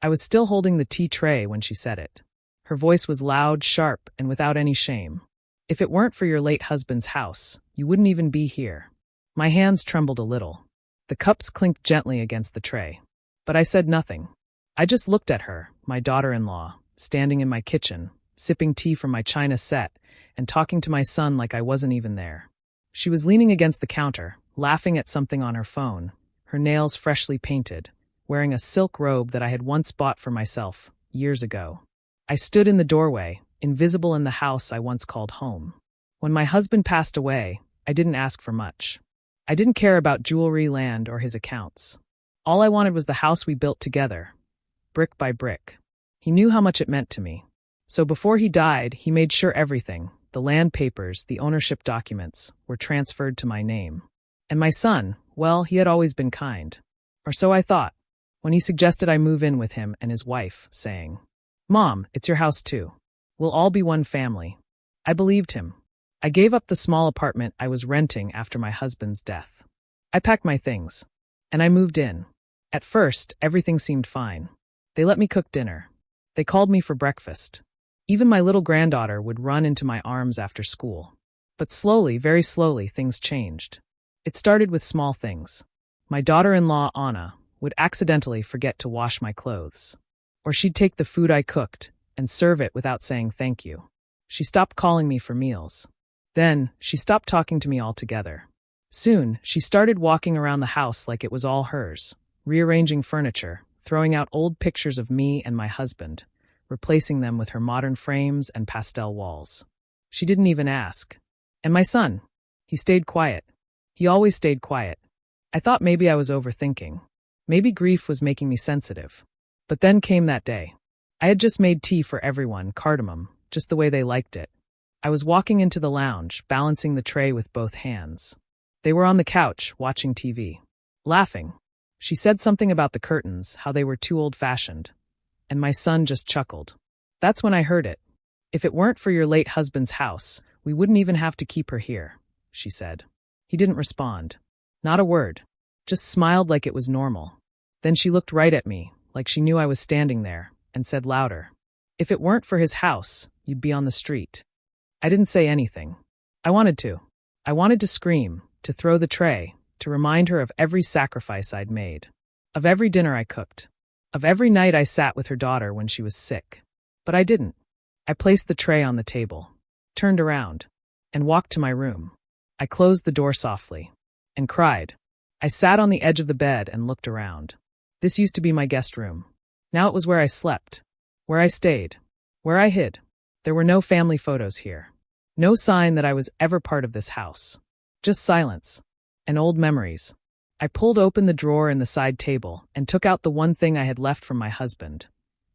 I was still holding the tea tray when she said it. Her voice was loud, sharp, and without any shame. If it weren't for your late husband's house, you wouldn't even be here. My hands trembled a little. The cups clinked gently against the tray. But I said nothing. I just looked at her, my daughter-in-law, standing in my kitchen, sipping tea from my china set, and talking to my son like I wasn't even there. She was leaning against the counter, laughing at something on her phone, her nails freshly painted, wearing a silk robe that I had once bought for myself, years ago. I stood in the doorway, invisible in the house I once called home. When my husband passed away, I didn't ask for much. I didn't care about jewelry, land, or his accounts. All I wanted was the house we built together, brick by brick. He knew how much it meant to me. So before he died, he made sure everything, the land papers, the ownership documents, were transferred to my name. And my son, well, he had always been kind. Or so I thought, when he suggested I move in with him and his wife, saying, "Mom, it's your house too. We'll all be one family." I believed him. I gave up the small apartment I was renting after my husband's death. I packed my things, and I moved in. At first, everything seemed fine. They let me cook dinner. They called me for breakfast. Even my little granddaughter would run into my arms after school. But slowly, very slowly, things changed. It started with small things. My daughter-in-law, Anna, would accidentally forget to wash my clothes. Or she'd take the food I cooked and serve it without saying thank you. She stopped calling me for meals. Then, she stopped talking to me altogether. Soon, she started walking around the house like it was all hers, rearranging furniture, throwing out old pictures of me and my husband, replacing them with her modern frames and pastel walls. She didn't even ask. And my son, he stayed quiet. He always stayed quiet. I thought maybe I was overthinking. Maybe grief was making me sensitive. But then came that day. I had just made tea for everyone, cardamom, just the way they liked it. I was walking into the lounge, balancing the tray with both hands. They were on the couch, watching TV. Laughing. She said something about the curtains, how they were too old-fashioned. And my son just chuckled. That's when I heard it. "If it weren't for your late husband's house, we wouldn't even have to keep her here," she said. He didn't respond. Not a word. Just smiled like it was normal. Then she looked right at me, like she knew I was standing there, and said louder, "If it weren't for his house, you'd be on the street." I didn't say anything. I wanted to. I wanted to scream, to throw the tray, to remind her of every sacrifice I'd made, of every dinner I cooked, of every night I sat with her daughter when she was sick. But I didn't. I placed the tray on the table, turned around, and walked to my room. I closed the door softly, and cried. I sat on the edge of the bed and looked around. This used to be my guest room. Now it was where I slept, where I stayed, where I hid. There were no family photos here. No sign that I was ever part of this house. Just silence. And old memories. I pulled open the drawer in the side table and took out the one thing I had left from my husband,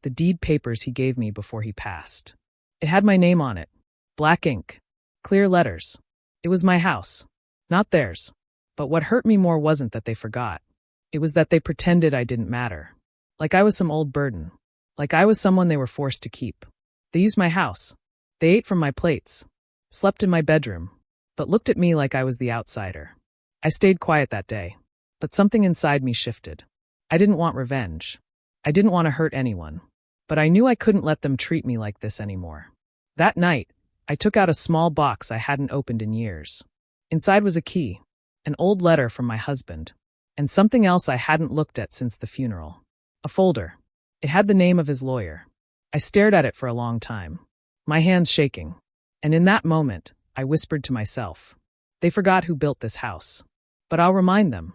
the deed papers he gave me before he passed. It had my name on it. Black ink. Clear letters. It was my house. Not theirs. But what hurt me more wasn't that they forgot. It was that they pretended I didn't matter. Like I was some old burden. Like I was someone they were forced to keep. They used my house. They ate from my plates. Slept in my bedroom. But looked at me like I was the outsider. I stayed quiet that day. But something inside me shifted. I didn't want revenge. I didn't want to hurt anyone. But I knew I couldn't let them treat me like this anymore. That night, I took out a small box I hadn't opened in years. Inside was a key, an old letter from my husband, and something else I hadn't looked at since the funeral. A folder. It had the name of his lawyer. I stared at it for a long time, my hands shaking. And in that moment, I whispered to myself, they forgot who built this house. But I'll remind them.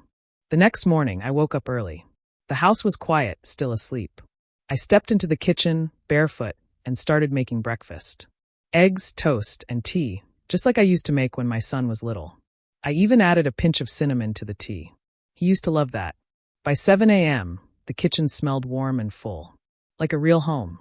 The next morning, I woke up early. The house was quiet, still asleep. I stepped into the kitchen, barefoot, and started making breakfast. Eggs, toast, and tea, just like I used to make when my son was little. I even added a pinch of cinnamon to the tea. He used to love that. By 7 a.m., the kitchen smelled warm and full, like a real home.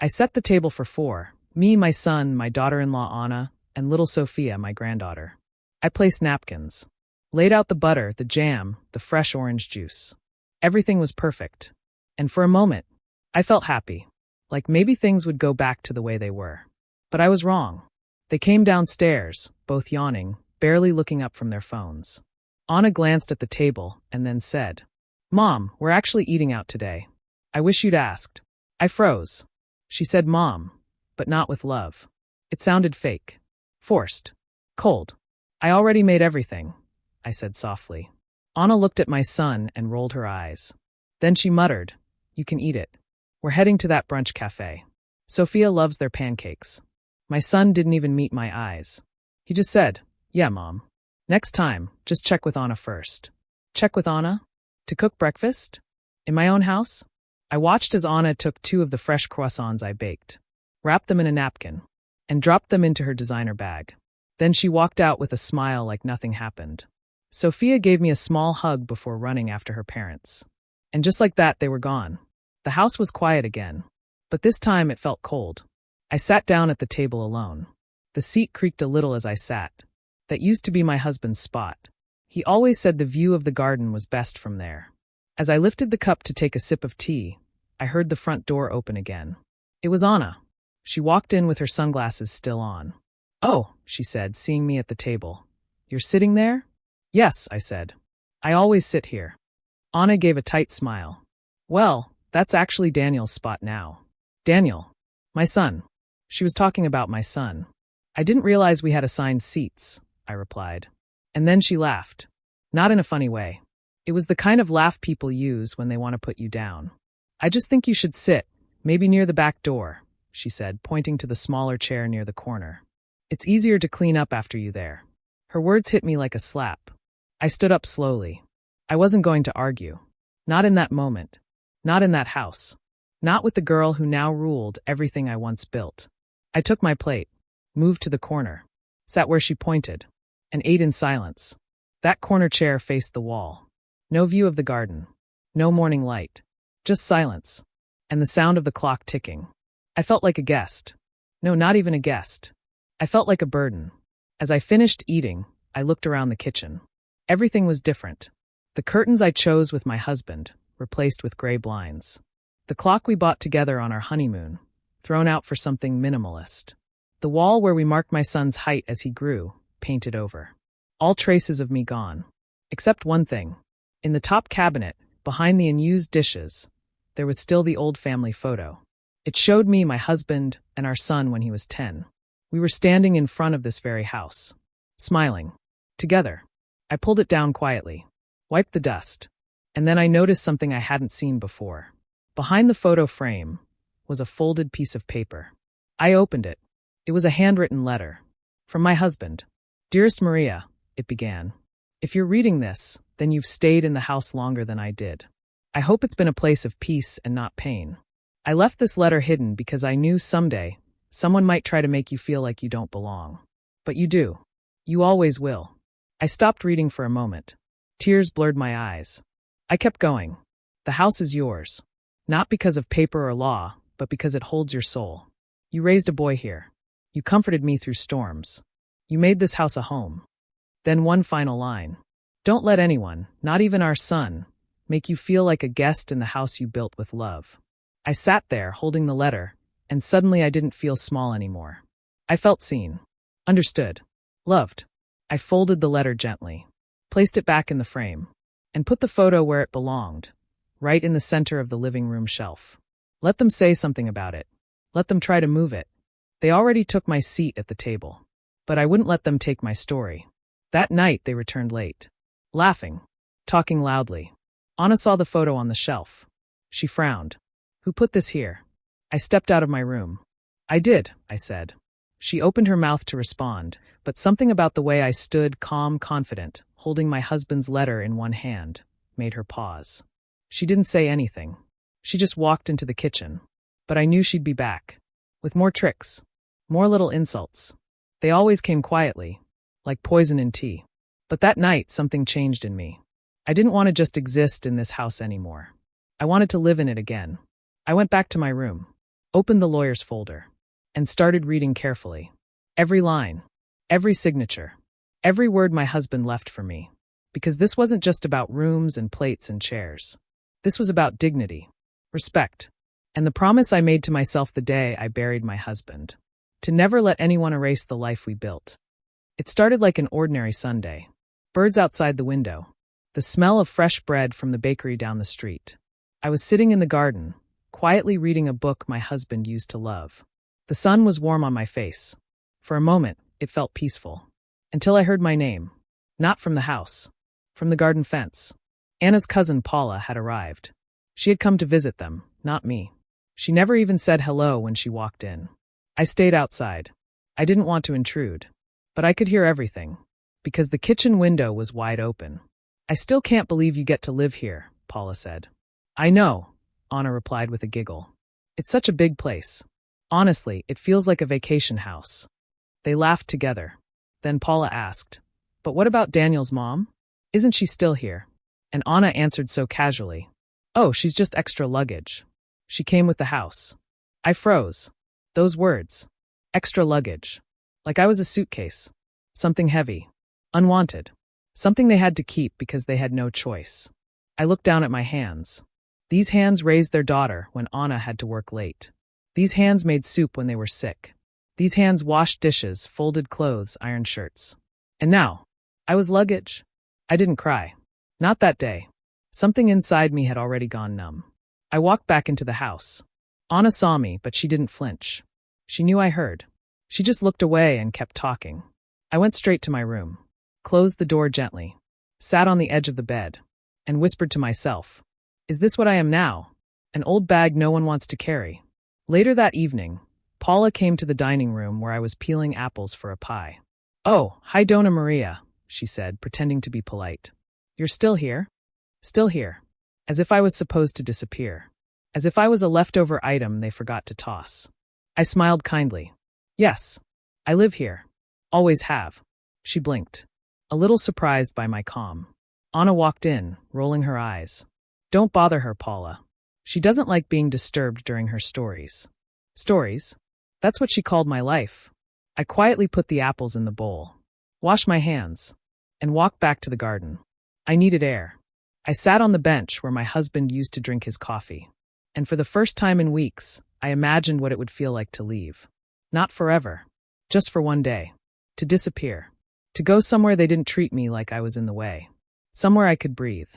I set the table for 4, me, my son, my daughter-in-law Anna, and little Sophia, my granddaughter. I placed napkins, laid out the butter, the jam, the fresh orange juice. Everything was perfect. And for a moment, I felt happy, like maybe things would go back to the way they were. But I was wrong. They came downstairs, both yawning, barely looking up from their phones. Anna glanced at the table and then said, "Mom, we're actually eating out today." I wish you'd asked. I froze. She said mom, but not with love. It sounded fake. Forced. Cold. I already made everything, I said softly. Anna looked at my son and rolled her eyes. Then she muttered, you can eat it. We're heading to that brunch cafe. Sophia loves their pancakes. My son didn't even meet my eyes. He just said, yeah, Mom. Next time, just check with Anna first. Check with Anna? To cook breakfast? In my own house? I watched as Anna took 2 of the fresh croissants I baked, wrapped them in a napkin, and dropped them into her designer bag. Then she walked out with a smile like nothing happened. Sophia gave me a small hug before running after her parents. And just like that, they were gone. The house was quiet again, but this time it felt cold. I sat down at the table alone. The seat creaked a little as I sat. That used to be my husband's spot. He always said the view of the garden was best from there. As I lifted the cup to take a sip of tea, I heard the front door open again. It was Anna. She walked in with her sunglasses still on. Oh, she said, seeing me at the table. You're sitting there? Yes, I said. I always sit here. Anna gave a tight smile. Well, that's actually Daniel's spot now. Daniel. My son. She was talking about my son. I didn't realize we had assigned seats, I replied. And then she laughed. Not in a funny way. It was the kind of laugh people use when they want to put you down. I just think you should sit, maybe near the back door, she said, pointing to the smaller chair near the corner. It's easier to clean up after you there. Her words hit me like a slap. I stood up slowly. I wasn't going to argue. Not in that moment. Not in that house. Not with the girl who now ruled everything I once built. I took my plate, moved to the corner, sat where she pointed, and ate in silence. That corner chair faced the wall. No view of the garden. No morning light. Just silence. And the sound of the clock ticking. I felt like a guest. No, not even a guest. I felt like a burden. As I finished eating, I looked around the kitchen. Everything was different. The curtains I chose with my husband, replaced with gray blinds. The clock we bought together on our honeymoon, thrown out for something minimalist. The wall where we marked my son's height as he grew, painted over. All traces of me gone. Except one thing. In the top cabinet, behind the unused dishes, there was still the old family photo. It showed me, my husband, and our son when he was 10. We were standing in front of this very house. Smiling. Together. I pulled it down quietly. Wiped the dust. And then I noticed something I hadn't seen before. Behind the photo frame was a folded piece of paper. I opened it. It was a handwritten letter. From my husband. Dearest Maria, it began. If you're reading this, then you've stayed in the house longer than I did. I hope it's been a place of peace and not pain. I left this letter hidden because I knew someday someone might try to make you feel like you don't belong. But you do. You always will. I stopped reading for a moment. Tears blurred my eyes. I kept going. The house is yours. Not because of paper or law, but because it holds your soul. You raised a boy here. You comforted me through storms. You made this house a home. Then one final line. Don't let anyone, not even our son, make you feel like a guest in the house you built with love. I sat there holding the letter, and suddenly I didn't feel small anymore. I felt seen. Understood. Loved. I folded the letter gently, placed it back in the frame, and put the photo where it belonged, right in the center of the living room shelf. Let them say something about it. Let them try to move it. They already took my seat at the table, but I wouldn't let them take my story. That night they returned late, laughing, talking loudly. Anna saw the photo on the shelf. She frowned. Who put this here? I stepped out of my room. I did, I said. She opened her mouth to respond, but something about the way I stood, calm, confident, holding my husband's letter in one hand, made her pause. She didn't say anything. She just walked into the kitchen. But I knew she'd be back. With more tricks. More little insults. They always came quietly, like poison in tea. But that night, something changed in me. I didn't want to just exist in this house anymore. I wanted to live in it again. I went back to my room, opened the lawyer's folder, and started reading carefully. Every line, every signature, every word my husband left for me. Because this wasn't just about rooms and plates and chairs. This was about dignity, respect, and the promise I made to myself the day I buried my husband. To never let anyone erase the life we built. It started like an ordinary Sunday. Birds outside the window. The smell of fresh bread from the bakery down the street. I was sitting in the garden, quietly reading a book my husband used to love. The sun was warm on my face. For a moment, it felt peaceful. Until I heard my name. Not from the house. From the garden fence. Anna's cousin Paula had arrived. She had come to visit them, not me. She never even said hello when she walked in. I stayed outside. I didn't want to intrude. But I could hear everything. Because the kitchen window was wide open. I still can't believe you get to live here, Paula said. I know, Anna replied with a giggle. It's such a big place. Honestly, it feels like a vacation house. They laughed together. Then Paula asked, but what about Daniel's mom? Isn't she still here? And Anna answered so casually, oh, she's just extra luggage. She came with the house. I froze. Those words. Extra luggage. Like I was a suitcase. Something heavy. Unwanted. Something they had to keep because they had no choice. I looked down at my hands. These hands raised their daughter when Anna had to work late. These hands made soup when they were sick. These hands washed dishes, folded clothes, ironed shirts. And now, I was luggage. I didn't cry. Not that day. Something inside me had already gone numb. I walked back into the house. Anna saw me, but she didn't flinch. She knew I heard. She just looked away and kept talking. I went straight to my room, closed the door gently, sat on the edge of the bed, and whispered to myself, is this what I am now? An old bag no one wants to carry. Later that evening, Paula came to the dining room where I was peeling apples for a pie. Oh, hi Donna Maria, she said, pretending to be polite. You're still here? Still here. As if I was supposed to disappear. As if I was a leftover item they forgot to toss. I smiled kindly. Yes, I live here. Always have. She blinked, a little surprised by my calm. Anna walked in, rolling her eyes. Don't bother her, Paula. She doesn't like being disturbed during her stories. Stories? That's what she called my life. I quietly put the apples in the bowl, washed my hands, and walked back to the garden. I needed air. I sat on the bench where my husband used to drink his coffee. And for the first time in weeks, I imagined what it would feel like to leave. Not forever. Just for one day. To disappear. To go somewhere they didn't treat me like I was in the way. Somewhere I could breathe.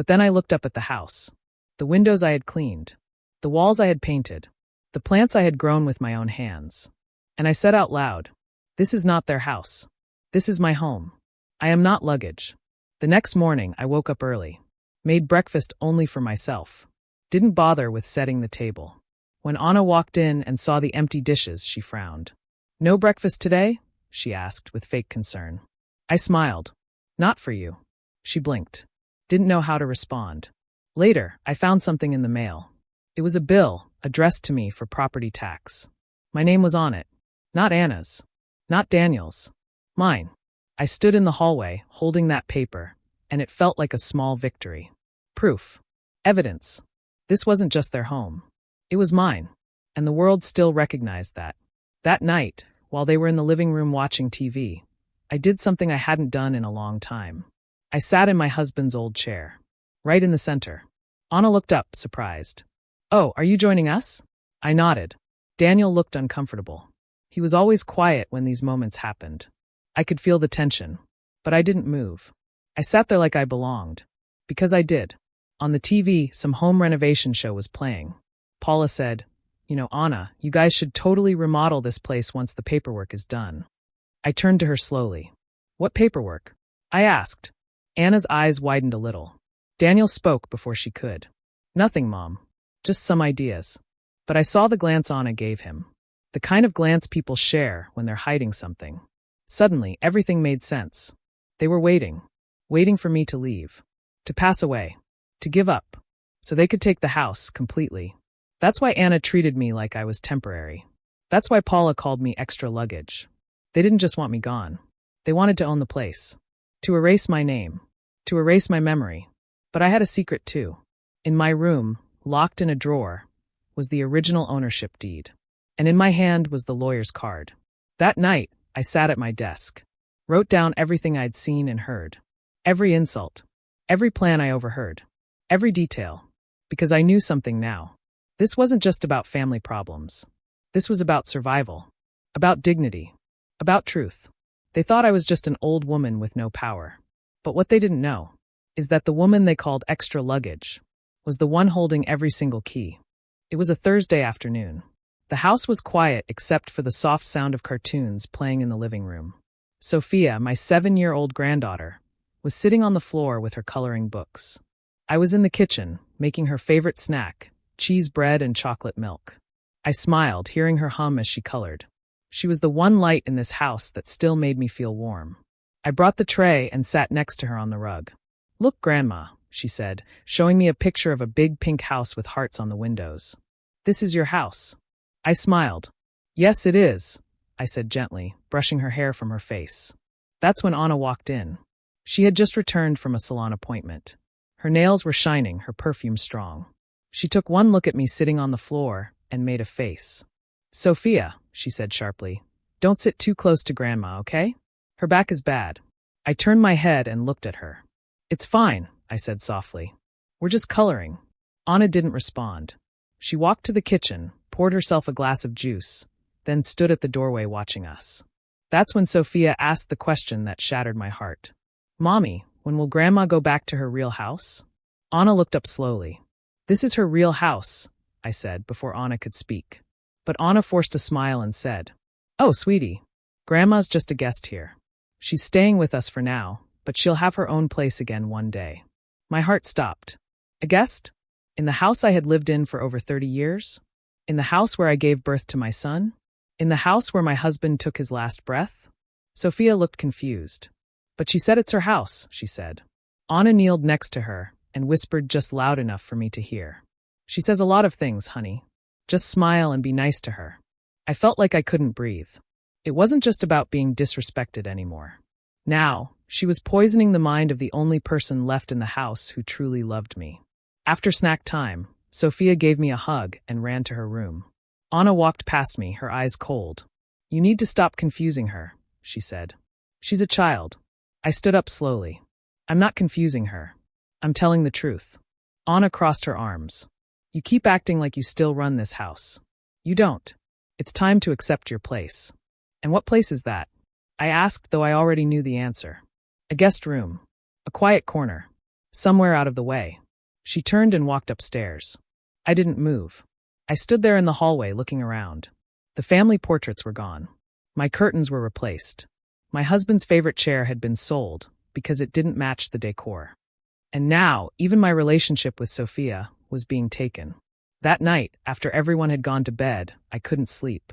But then I looked up at the house. The windows I had cleaned. The walls I had painted. The plants I had grown with my own hands. And I said out loud, this is not their house. This is my home. I am not luggage. The next morning, I woke up early. Made breakfast only for myself. Didn't bother with setting the table. When Anna walked in and saw the empty dishes, she frowned. No breakfast today? She asked with fake concern. I smiled. Not for you. She blinked. Didn't know how to respond. Later, I found something in the mail. It was a bill addressed to me for property tax. My name was on it. Not Anna's. Not Daniel's. Mine. I stood in the hallway, holding that paper, and it felt like a small victory. Proof. Evidence. This wasn't just their home. It was mine. And the world still recognized that. That night, while they were in the living room watching TV, I did something I hadn't done in a long time. I sat in my husband's old chair. Right in the center. Anna looked up, surprised. Oh, are you joining us? I nodded. Daniel looked uncomfortable. He was always quiet when these moments happened. I could feel the tension. But I didn't move. I sat there like I belonged. Because I did. On the TV, some home renovation show was playing. Paula said, you know, Anna, you guys should totally remodel this place once the paperwork is done. I turned to her slowly. What paperwork? I asked. Anna's eyes widened a little. Daniel spoke before she could. Nothing, Mom. Just some ideas. But I saw the glance Anna gave him. The kind of glance people share when they're hiding something. Suddenly, everything made sense. They were waiting. Waiting for me to leave. To pass away. To give up. So they could take the house completely. That's why Anna treated me like I was temporary. That's why Paula called me extra luggage. They didn't just want me gone. They wanted to own the place. To erase my name. To erase my memory. But I had a secret too. In my room, locked in a drawer, was the original ownership deed. And in my hand was the lawyer's card. That night, I sat at my desk. Wrote down everything I'd seen and heard. Every insult. Every plan I overheard. Every detail. Because I knew something now. This wasn't just about family problems. This was about survival. About dignity. About truth. They thought I was just an old woman with no power. But what they didn't know is that the woman they called extra luggage was the one holding every single key. It was a Thursday afternoon. The house was quiet except for the soft sound of cartoons playing in the living room. Sophia, my 7-year-old granddaughter, was sitting on the floor with her coloring books. I was in the kitchen, making her favorite snack, cheese bread and chocolate milk. I smiled, hearing her hum as she colored. She was the one light in this house that still made me feel warm. I brought the tray and sat next to her on the rug. "Look, Grandma," she said, showing me a picture of a big pink house with hearts on the windows. "This is your house." I smiled. "Yes, it is," I said gently, brushing her hair from her face. That's when Anna walked in. She had just returned from a salon appointment. Her nails were shining, her perfume strong. She took one look at me sitting on the floor and made a face. "Sophia," she said sharply, "don't sit too close to Grandma, okay? Her back is bad." I turned my head and looked at her. "It's fine," I said softly. "We're just coloring." Anna didn't respond. She walked to the kitchen, poured herself a glass of juice, then stood at the doorway watching us. That's when Sophia asked the question that shattered my heart. "Mommy, when will Grandma go back to her real house?" Anna looked up slowly. "This is her real house," I said before Anna could speak. But Anna forced a smile and said, "Oh, sweetie, Grandma's just a guest here. She's staying with us for now, but she'll have her own place again one day." My heart stopped. A guest? In the house I had lived in for over 30 years? In the house where I gave birth to my son? In the house where my husband took his last breath? Sophia looked confused. "But she said it's her house," she said. Anna kneeled next to her and whispered just loud enough for me to hear. "She says a lot of things, honey. Just smile and be nice to her." I felt like I couldn't breathe. It wasn't just about being disrespected anymore. Now, she was poisoning the mind of the only person left in the house who truly loved me. After snack time, Sophia gave me a hug and ran to her room. Anna walked past me, her eyes cold. "You need to stop confusing her," she said. "She's a child." I stood up slowly. "I'm not confusing her. I'm telling the truth." Anna crossed her arms. "You keep acting like you still run this house. You don't. It's time to accept your place." "And what place is that?" I asked, though I already knew the answer. "A guest room. A quiet corner. Somewhere out of the way." She turned and walked upstairs. I didn't move. I stood there in the hallway looking around. The family portraits were gone. My curtains were replaced. My husband's favorite chair had been sold because it didn't match the decor. And now, even my relationship with Sophia was being taken. That night, after everyone had gone to bed, I couldn't sleep.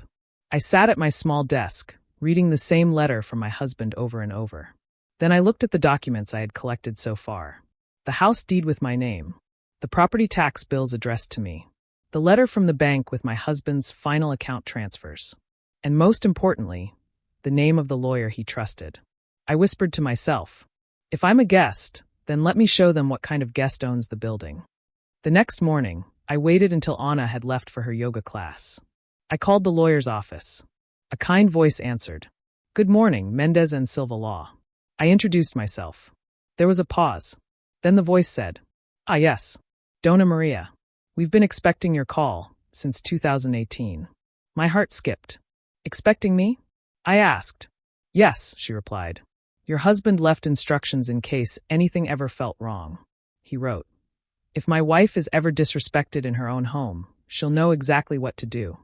I sat at my small desk, reading the same letter from my husband over and over. Then I looked at the documents I had collected so far. The house deed with my name, the property tax bills addressed to me, the letter from the bank with my husband's final account transfers, and most importantly, the name of the lawyer he trusted. I whispered to myself, "If I'm a guest, then let me show them what kind of guest owns the building." The next morning, I waited until Anna had left for her yoga class. I called the lawyer's office. A kind voice answered, "Good morning, Mendez and Silva Law." I introduced myself. There was a pause. Then the voice said, "Ah yes, Dona Maria. We've been expecting your call since 2018. My heart skipped. "Expecting me?" I asked. "Yes," she replied. "Your husband left instructions in case anything ever felt wrong." He wrote, "If my wife is ever disrespected in her own home, she'll know exactly what to do."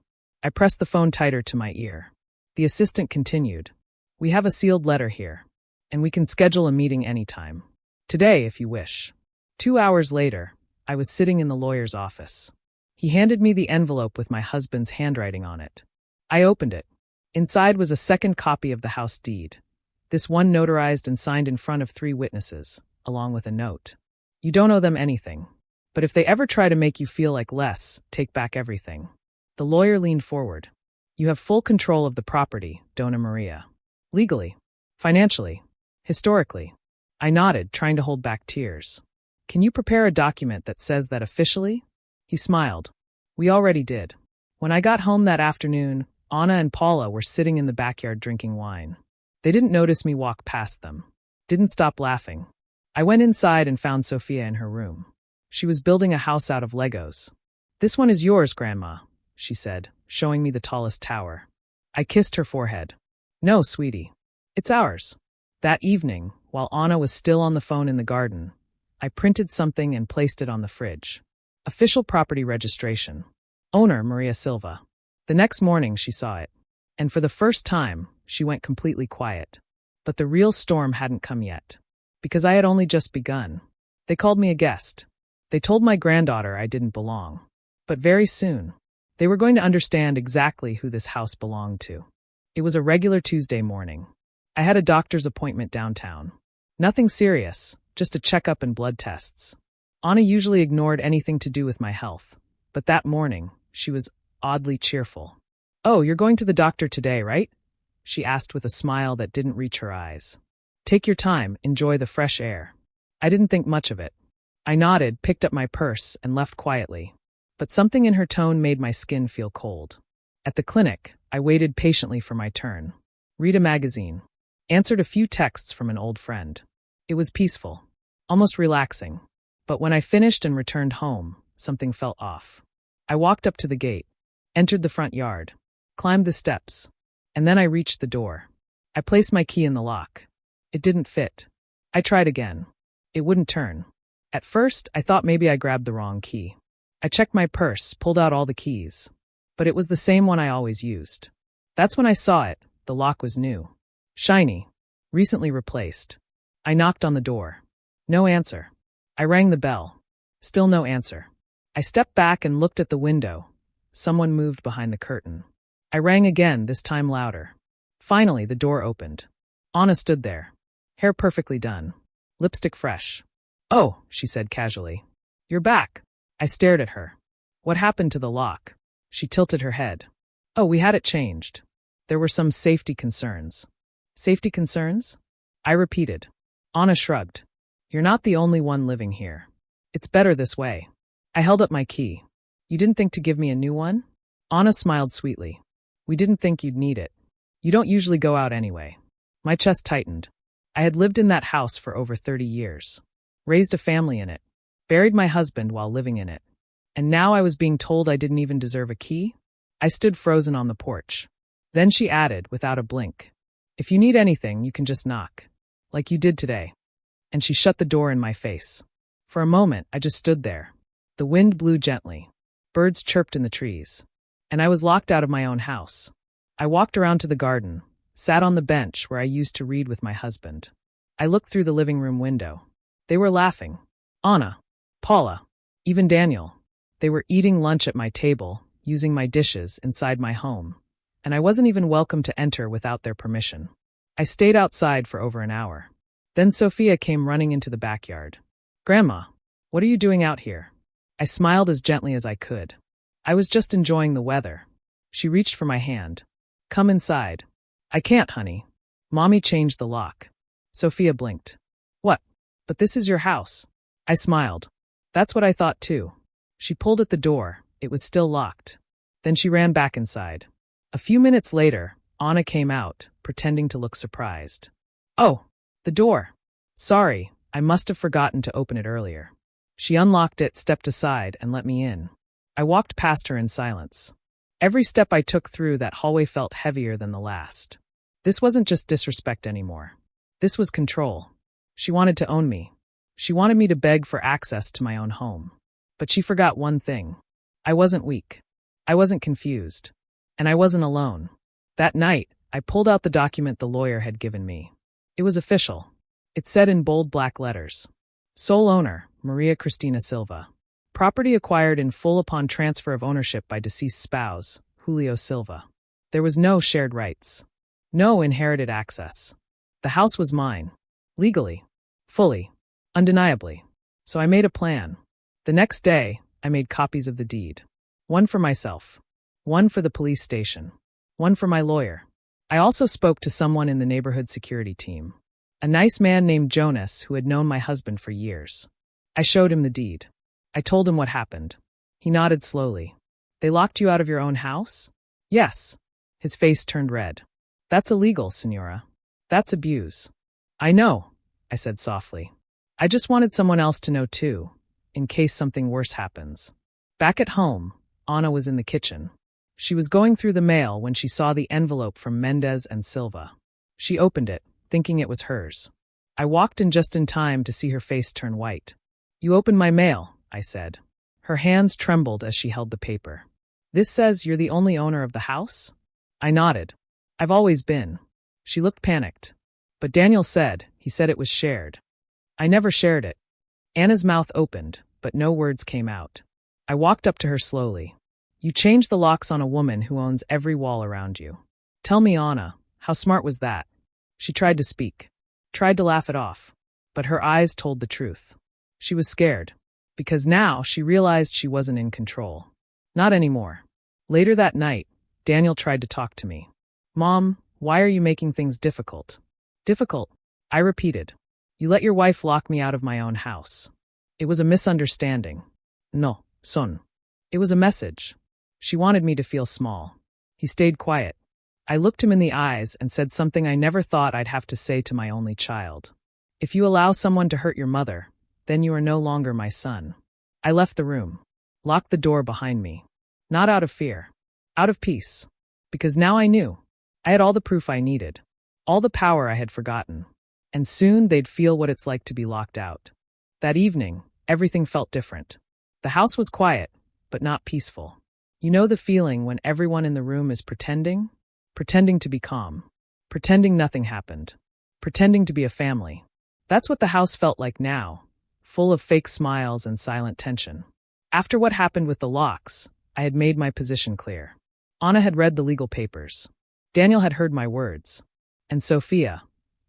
I pressed the phone tighter to my ear. The assistant continued, "We have a sealed letter here, and we can schedule a meeting anytime. Today, if you wish." 2 hours later, I was sitting in the lawyer's office. He handed me the envelope with my husband's handwriting on it. I opened it. Inside was a second copy of the house deed. This one notarized and signed in front of 3 witnesses, along with a note. "You don't owe them anything. But if they ever try to make you feel like less, take back everything." The lawyer leaned forward. "You have full control of the property, Dona Maria. Legally, financially, historically." I nodded, trying to hold back tears. "Can you prepare a document that says that officially?" He smiled. "We already did. When I got home that afternoon, Anna and Paula were sitting in the backyard drinking wine. They didn't notice me walk past them. Didn't stop laughing. I went inside and found Sophia in her room. She was building a house out of Legos. "This one is yours, Grandma," she said, showing me the tallest tower. I kissed her forehead. "No, sweetie. It's ours." That evening, while Anna was still on the phone in the garden, I printed something and placed it on the fridge. Official property registration. Owner Maria Silva. The next morning she saw it. And for the first time, she went completely quiet. But the real storm hadn't come yet. Because I had only just begun. They called me a guest. They told my granddaughter I didn't belong. But very soon, they were going to understand exactly who this house belonged to. It was a regular Tuesday morning. I had a doctor's appointment downtown. Nothing serious, just a checkup and blood tests. Anna usually ignored anything to do with my health. But that morning, she was oddly cheerful. "Oh, you're going to the doctor today, right?" she asked with a smile that didn't reach her eyes. "Take your time, enjoy the fresh air." I didn't think much of it. I nodded, picked up my purse, and left quietly. But something in her tone made my skin feel cold. At the clinic, I waited patiently for my turn. Read a magazine. Answered a few texts from an old friend. It was peaceful, almost relaxing. But when I finished and returned home, something felt off. I walked up to the gate, entered the front yard, climbed the steps, and then I reached the door. I placed my key in the lock. It didn't fit. I tried again. It wouldn't turn. At first, I thought maybe I grabbed the wrong key. I checked my purse, pulled out all the keys. But it was the same one I always used. That's when I saw it. The lock was new. Shiny. Recently replaced. I knocked on the door. No answer. I rang the bell. Still no answer. I stepped back and looked at the window. Someone moved behind the curtain. I rang again, this time louder. Finally, the door opened. Anna stood there. Hair perfectly done. Lipstick fresh. "Oh," she said casually. "You're back." I stared at her. "What happened to the lock?" She tilted her head. "Oh, we had it changed. There were some safety concerns." "Safety concerns?" I repeated. Anna shrugged. "You're not the only one living here. It's better this way." I held up my key. "You didn't think to give me a new one?" Anna smiled sweetly. "We didn't think you'd need it. You don't usually go out anyway." My chest tightened. I had lived in that house for over 30 years. Raised a family in it. Buried my husband while living in it. And now I was being told I didn't even deserve a key? I stood frozen on the porch. Then she added, without a blink, "If you need anything, you can just knock. Like you did today." And she shut the door in my face. For a moment, I just stood there. The wind blew gently. Birds chirped in the trees. And I was locked out of my own house. I walked around to the garden, sat on the bench where I used to read with my husband. I looked through the living room window. They were laughing. Anna, Paula, even Daniel. They were eating lunch at my table, using my dishes inside my home. And I wasn't even welcome to enter without their permission. I stayed outside for over an hour. Then Sophia came running into the backyard. "Grandma, what are you doing out here?" I smiled as gently as I could. I was just enjoying the weather. She reached for my hand. "Come inside." "I can't, honey. Mommy changed the lock." Sophia blinked. "What? But this is your house." I smiled. "That's what I thought too." She pulled at the door. It was still locked. Then she ran back inside. A few minutes later, Anna came out, pretending to look surprised. "Oh, the door. Sorry, I must have forgotten to open it earlier." She unlocked it, stepped aside, and let me in. I walked past her in silence. Every step I took through that hallway felt heavier than the last. This wasn't just disrespect anymore. This was control. She wanted to own me. She wanted me to beg for access to my own home. But she forgot one thing. I wasn't weak. I wasn't confused. And I wasn't alone. That night, I pulled out the document the lawyer had given me. It was official. It said in bold black letters, "Sole owner, Maria Cristina Silva. Property acquired in full upon transfer of ownership by deceased spouse, Julio Silva." There was no shared rights. No inherited access. The house was mine. Legally. Fully. Undeniably. So I made a plan. The next day, I made copies of the deed. One for myself. One for the police station. One for my lawyer. I also spoke to someone in the neighborhood security team. A nice man named Jonas who had known my husband for years. I showed him the deed. I told him what happened. He nodded slowly. "They locked you out of your own house?" "Yes." His face turned red. "That's illegal, Senora. That's abuse." "I know," I said softly. "I just wanted someone else to know too, in case something worse happens." Back at home, Anna was in the kitchen. She was going through the mail when she saw the envelope from Mendez and Silva. She opened it, thinking it was hers. I walked in just in time to see her face turn white. "You opened my mail," I said. Her hands trembled as she held the paper. This says you're the only owner of the house? I nodded. I've always been. She looked panicked. But Daniel said, he said it was shared. I never shared it. Anna's mouth opened, but no words came out. I walked up to her slowly. You changed the locks on a woman who owns every wall around you. Tell me, Anna, how smart was that? She tried to speak, tried to laugh it off, but her eyes told the truth. She was scared, because now she realized she wasn't in control. Not anymore. Later that night, Daniel tried to talk to me. Mom, why are you making things difficult? Difficult? I repeated. You let your wife lock me out of my own house. It was a misunderstanding. No, son. It was a message. She wanted me to feel small. He stayed quiet. I looked him in the eyes and said something I never thought I'd have to say to my only child. If you allow someone to hurt your mother, then you are no longer my son. I left the room, locked the door behind me. Not out of fear, out of peace. Because now I knew. I had all the proof I needed, all the power I had forgotten. And soon they'd feel what it's like to be locked out. That evening, everything felt different. The house was quiet, but not peaceful. You know the feeling when everyone in the room is pretending? Pretending to be calm. Pretending nothing happened. Pretending to be a family. That's what the house felt like now, full of fake smiles and silent tension. After what happened with the locks, I had made my position clear. Anna had read the legal papers. Daniel had heard my words. And Sophia,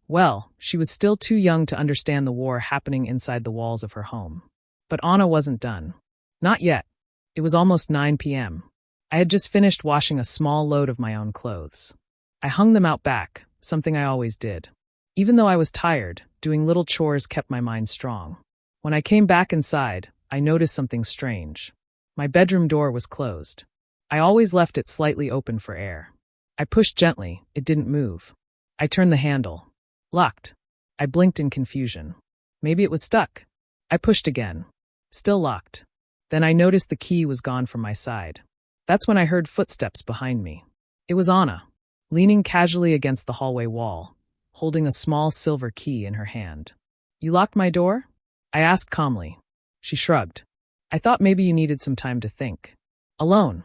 well, she was still too young to understand the war happening inside the walls of her home. But Anna wasn't done. Not yet. It was almost 9 p.m. I had just finished washing a small load of my own clothes. I hung them out back, something I always did. Even though I was tired, doing little chores kept my mind strong. When I came back inside, I noticed something strange. My bedroom door was closed. I always left it slightly open for air. I pushed gently, it didn't move. I turned the handle. Locked. I blinked in confusion. Maybe it was stuck. I pushed again. Still locked. Then I noticed the key was gone from my side. That's when I heard footsteps behind me. It was Anna, leaning casually against the hallway wall, holding a small silver key in her hand. You locked my door? I asked calmly. She shrugged. I thought maybe you needed some time to think. Alone.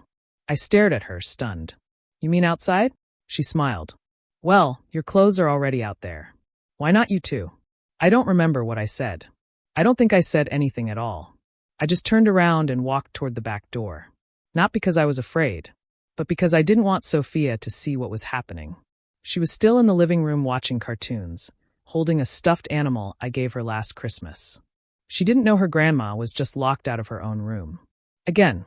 I stared at her, stunned. You mean outside? She smiled. Well, your clothes are already out there. Why not you too? I don't remember what I said. I don't think I said anything at all. I just turned around and walked toward the back door. Not because I was afraid, but because I didn't want Sophia to see what was happening. She was still in the living room watching cartoons, holding a stuffed animal I gave her last Christmas. She didn't know her grandma was just locked out of her own room. Again,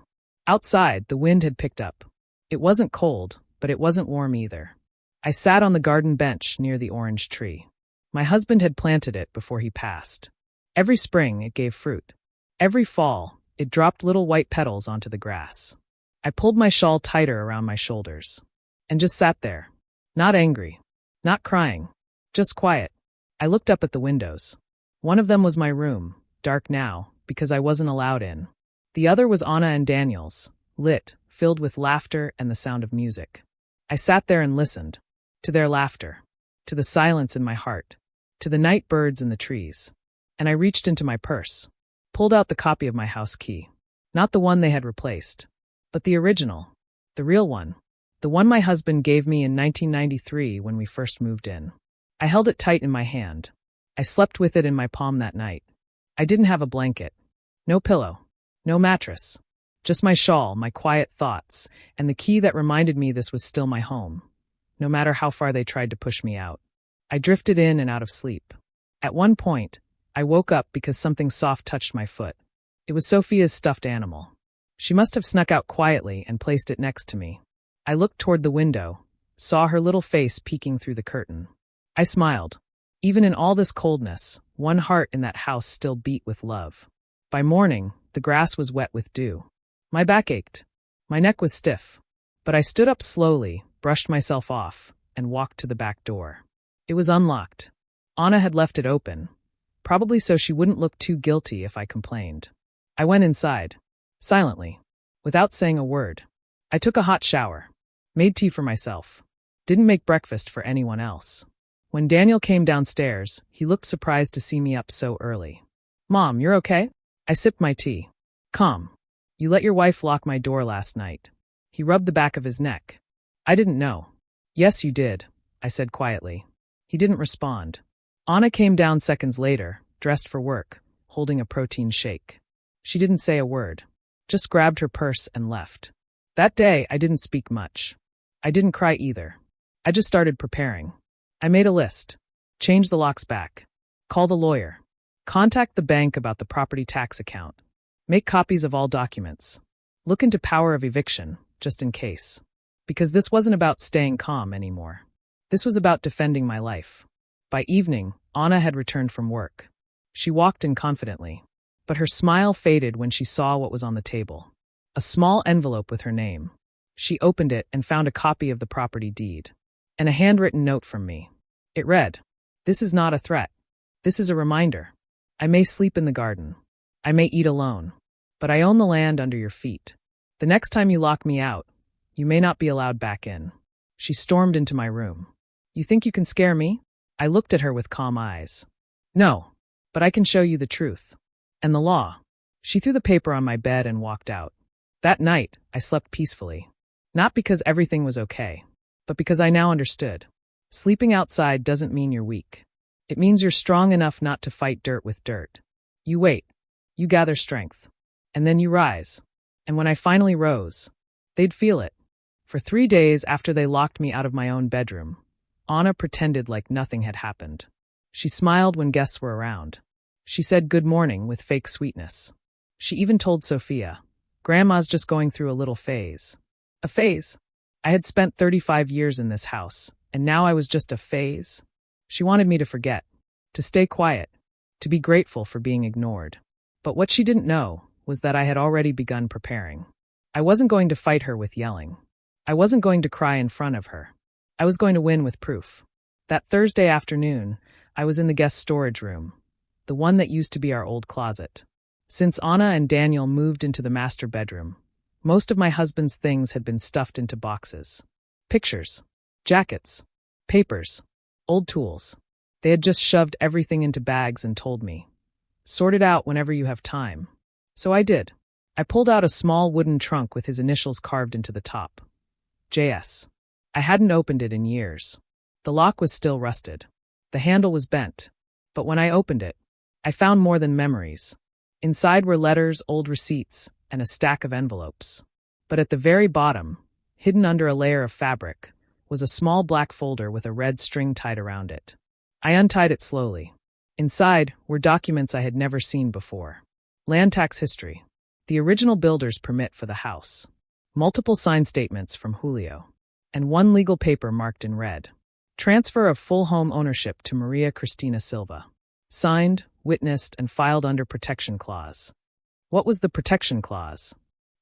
outside, the wind had picked up. It wasn't cold, but it wasn't warm either. I sat on the garden bench near the orange tree. My husband had planted it before he passed. Every spring, it gave fruit. Every fall, it dropped little white petals onto the grass. I pulled my shawl tighter around my shoulders and just sat there. Not angry, not crying, just quiet. I looked up at the windows. One of them was my room, dark now, because I wasn't allowed in. The other was Anna and Daniel's, lit, filled with laughter and the sound of music. I sat there and listened. To their laughter. To the silence in my heart. To the night birds in the trees. And I reached into my purse. Pulled out the copy of my house key. Not the one they had replaced. But the original. The real one. The one my husband gave me in 1993 when we first moved in. I held it tight in my hand. I slept with it in my palm that night. I didn't have a blanket. No pillow. No mattress. Just my shawl, my quiet thoughts, and the key that reminded me this was still my home. No matter how far they tried to push me out. I drifted in and out of sleep. At one point, I woke up because something soft touched my foot. It was Sophia's stuffed animal. She must have snuck out quietly and placed it next to me. I looked toward the window, saw her little face peeking through the curtain. I smiled. Even in all this coldness, one heart in that house still beat with love. By morning, the grass was wet with dew. My back ached. My neck was stiff. But I stood up slowly, brushed myself off, and walked to the back door. It was unlocked. Anna had left it open, probably so she wouldn't look too guilty if I complained. I went inside, silently, without saying a word. I took a hot shower, made tea for myself, didn't make breakfast for anyone else. When Daniel came downstairs, he looked surprised to see me up so early. Mom, you're okay? I sipped my tea. Calm. You let your wife lock my door last night. He rubbed the back of his neck. I didn't know. Yes, you did, I said quietly. He didn't respond. Anna came down seconds later, dressed for work, holding a protein shake. She didn't say a word, just grabbed her purse and left. That day, I didn't speak much. I didn't cry either. I just started preparing. I made a list. Change the locks back. Call the lawyer. Contact the bank about the property tax account. Make copies of all documents. Look into power of eviction, just in case. Because this wasn't about staying calm anymore. This was about defending my life. By evening, Anna had returned from work. She walked in confidently, but her smile faded when she saw what was on the table. A small envelope with her name. She opened it and found a copy of the property deed. And a handwritten note from me. It read, "This is not a threat. This is a reminder. I may sleep in the garden. I may eat alone. But I own the land under your feet. The next time you lock me out, you may not be allowed back in." She stormed into my room. "You think you can scare me?" I looked at her with calm eyes. "No, but I can show you the truth. And the law." She threw the paper on my bed and walked out. That night, I slept peacefully. Not because everything was okay, but because I now understood. Sleeping outside doesn't mean you're weak. It means you're strong enough not to fight dirt with dirt. You wait. You gather strength. And then you rise. And when I finally rose, they'd feel it. For 3 days after they locked me out of my own bedroom, Anna pretended like nothing had happened. She smiled when guests were around. She said good morning with fake sweetness. She even told Sophia, "Grandma's just going through a little phase." A phase? I had spent 35 years in this house, and now I was just a phase? She wanted me to forget, to stay quiet, to be grateful for being ignored. But what she didn't know was that I had already begun preparing. I wasn't going to fight her with yelling. I wasn't going to cry in front of her. I was going to win with proof. That Thursday afternoon, I was in the guest storage room, the one that used to be our old closet. Since Anna and Daniel moved into the master bedroom, most of my husband's things had been stuffed into boxes. Pictures, jackets, papers, old tools. They had just shoved everything into bags and told me, "Sort it out whenever you have time." So I did. I pulled out a small wooden trunk with his initials carved into the top. JS. I hadn't opened it in years. The lock was still rusted. The handle was bent. But when I opened it, I found more than memories. Inside were letters, old receipts, and a stack of envelopes. But at the very bottom, hidden under a layer of fabric, was a small black folder with a red string tied around it. I untied it slowly. Inside were documents I had never seen before. Land tax history. The original builder's permit for the house. Multiple signed statements from Julio. And one legal paper marked in red. Transfer of full home ownership to Maria Cristina Silva. Signed, witnessed, and filed under protection clause. What was the protection clause?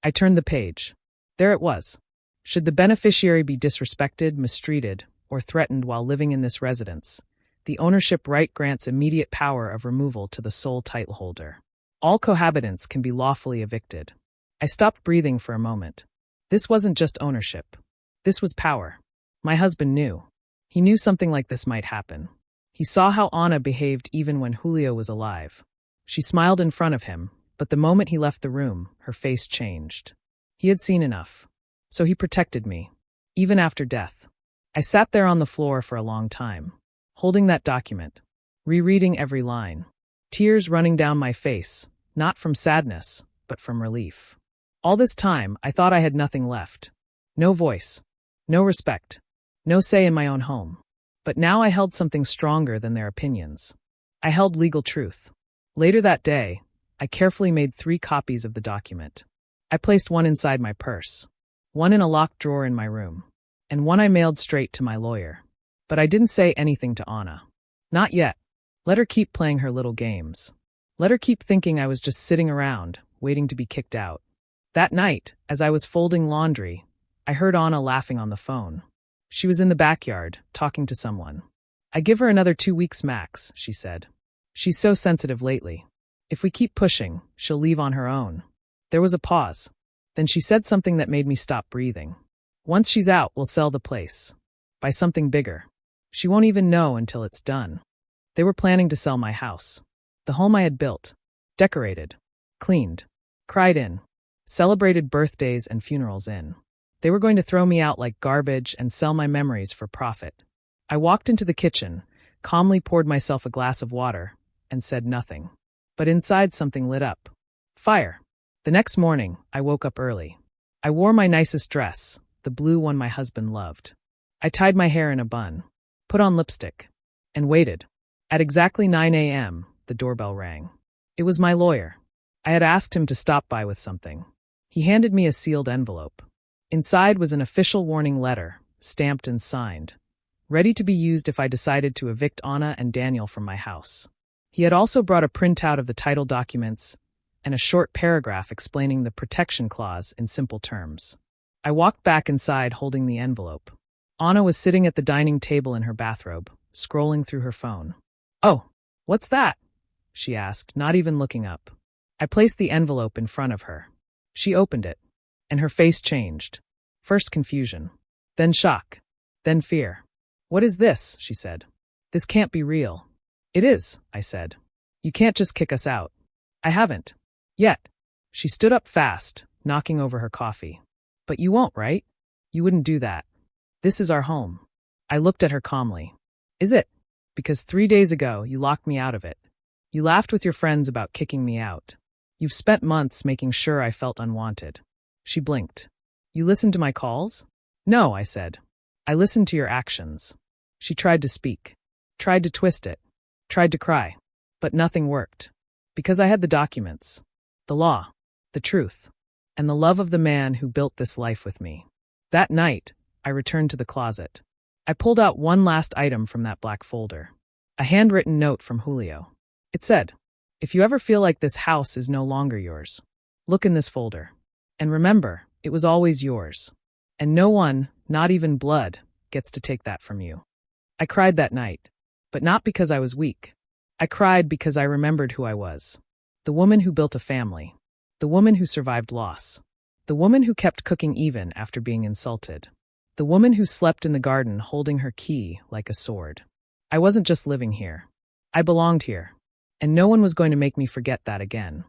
I turned the page. There it was. Should the beneficiary be disrespected, mistreated, or threatened while living in this residence, the ownership right grants immediate power of removal to the sole title holder. All cohabitants can be lawfully evicted. I stopped breathing for a moment. This wasn't just ownership. This was power. My husband knew. He knew something like this might happen. He saw how Anna behaved even when Julio was alive. She smiled in front of him, but the moment he left the room, her face changed. He had seen enough. So he protected me, even after death. I sat there on the floor for a long time, holding that document, rereading every line, tears running down my face, not from sadness, but from relief. All this time, I thought I had nothing left. No voice, no respect, no say in my own home. But now I held something stronger than their opinions. I held legal truth. Later that day, I carefully made 3 copies of the document. I placed one inside my purse, one in a locked drawer in my room, and one I mailed straight to my lawyer. But I didn't say anything to Anna. Not yet. Let her keep playing her little games. Let her keep thinking I was just sitting around, waiting to be kicked out. That night, as I was folding laundry, I heard Anna laughing on the phone. She was in the backyard, talking to someone. "I give her another 2 weeks max," she said. "She's so sensitive lately. If we keep pushing, she'll leave on her own." There was a pause. Then she said something that made me stop breathing. "Once she's out, we'll sell the place. Buy something bigger. She won't even know until it's done." They were planning to sell my house. The home I had built, decorated, cleaned, cried in, celebrated birthdays and funerals in. They were going to throw me out like garbage and sell my memories for profit. I walked into the kitchen, calmly poured myself a glass of water, and said nothing. But inside something lit up. Fire. The next morning, I woke up early. I wore my nicest dress, the blue one my husband loved. I tied my hair in a bun, put on lipstick, and waited. At exactly 9 a.m., the doorbell rang. It was my lawyer. I had asked him to stop by with something. He handed me a sealed envelope. Inside was an official warning letter, stamped and signed, ready to be used if I decided to evict Anna and Daniel from my house. He had also brought a printout of the title documents and a short paragraph explaining the protection clause in simple terms. I walked back inside holding the envelope. Anna was sitting at the dining table in her bathrobe, scrolling through her phone. "Oh, what's that?" she asked, not even looking up. I placed the envelope in front of her. She opened it, and her face changed. First confusion, then shock, then fear. "What is this?" she said. "This can't be real." "It is," I said. "You can't just kick us out." "I haven't. Yet." She stood up fast, knocking over her coffee. "But you won't, right? You wouldn't do that. This is our home." I looked at her calmly. "Is it? Because 3 days ago you locked me out of it. You laughed with your friends about kicking me out. You've spent months making sure I felt unwanted." She blinked. "You listened to my calls?" "No," I said. "I listened to your actions." She tried to speak, tried to twist it, tried to cry, but nothing worked. Because I had the documents, the law, the truth, and the love of the man who built this life with me. That night, I returned to the closet. I pulled out one last item from that black folder. A handwritten note from Julio. It said, "If you ever feel like this house is no longer yours, look in this folder. And remember, it was always yours. And no one, not even blood, gets to take that from you." I cried that night, but not because I was weak. I cried because I remembered who I was. The woman who built a family. The woman who survived loss. The woman who kept cooking even after being insulted. The woman who slept in the garden holding her key like a sword. I wasn't just living here. I belonged here. And no one was going to make me forget that again.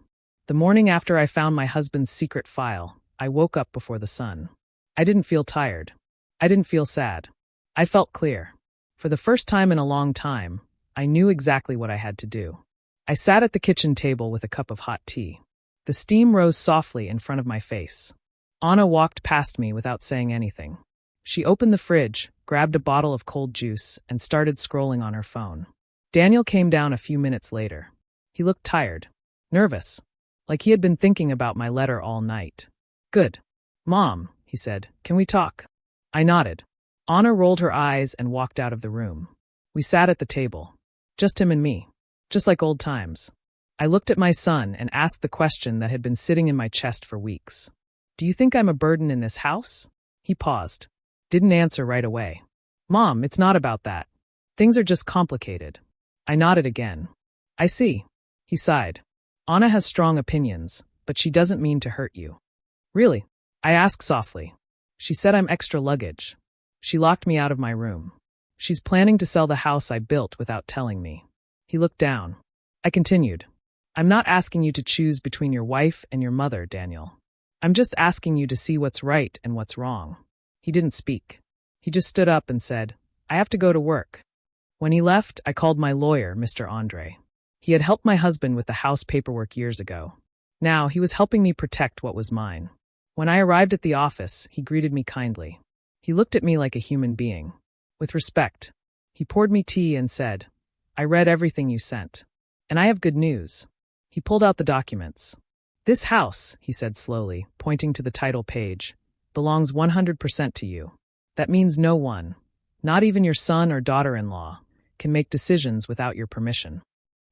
The morning after I found my husband's secret file, I woke up before the sun. I didn't feel tired. I didn't feel sad. I felt clear. For the first time in a long time, I knew exactly what I had to do. I sat at the kitchen table with a cup of hot tea. The steam rose softly in front of my face. Anna walked past me without saying anything. She opened the fridge, grabbed a bottle of cold juice, and started scrolling on her phone. Daniel came down a few minutes later. He looked tired, nervous, like he had been thinking about my letter all night. "Good. Mom," he said, "can we talk?" I nodded. Anna rolled her eyes and walked out of the room. We sat at the table. Just him and me. Just like old times. I looked at my son and asked the question that had been sitting in my chest for weeks. "Do you think I'm a burden in this house?" He paused. Didn't answer right away. "Mom, it's not about that. Things are just complicated." I nodded again. "I see." He sighed. "Anna has strong opinions, but she doesn't mean to hurt you." "Really?" I asked softly. "She said I'm extra luggage. She locked me out of my room. She's planning to sell the house I built without telling me." He looked down. I continued. "I'm not asking you to choose between your wife and your mother, Daniel. I'm just asking you to see what's right and what's wrong." He didn't speak. He just stood up and said, "I have to go to work." When he left, I called my lawyer, Mr. Andre. He had helped my husband with the house paperwork years ago. Now he was helping me protect what was mine. When I arrived at the office, he greeted me kindly. He looked at me like a human being. With respect. He poured me tea and said, "I read everything you sent. And I have good news." He pulled out the documents. "This house," he said slowly, pointing to the title page, "belongs 100% to you. That means no one, not even your son or daughter-in-law, can make decisions without your permission."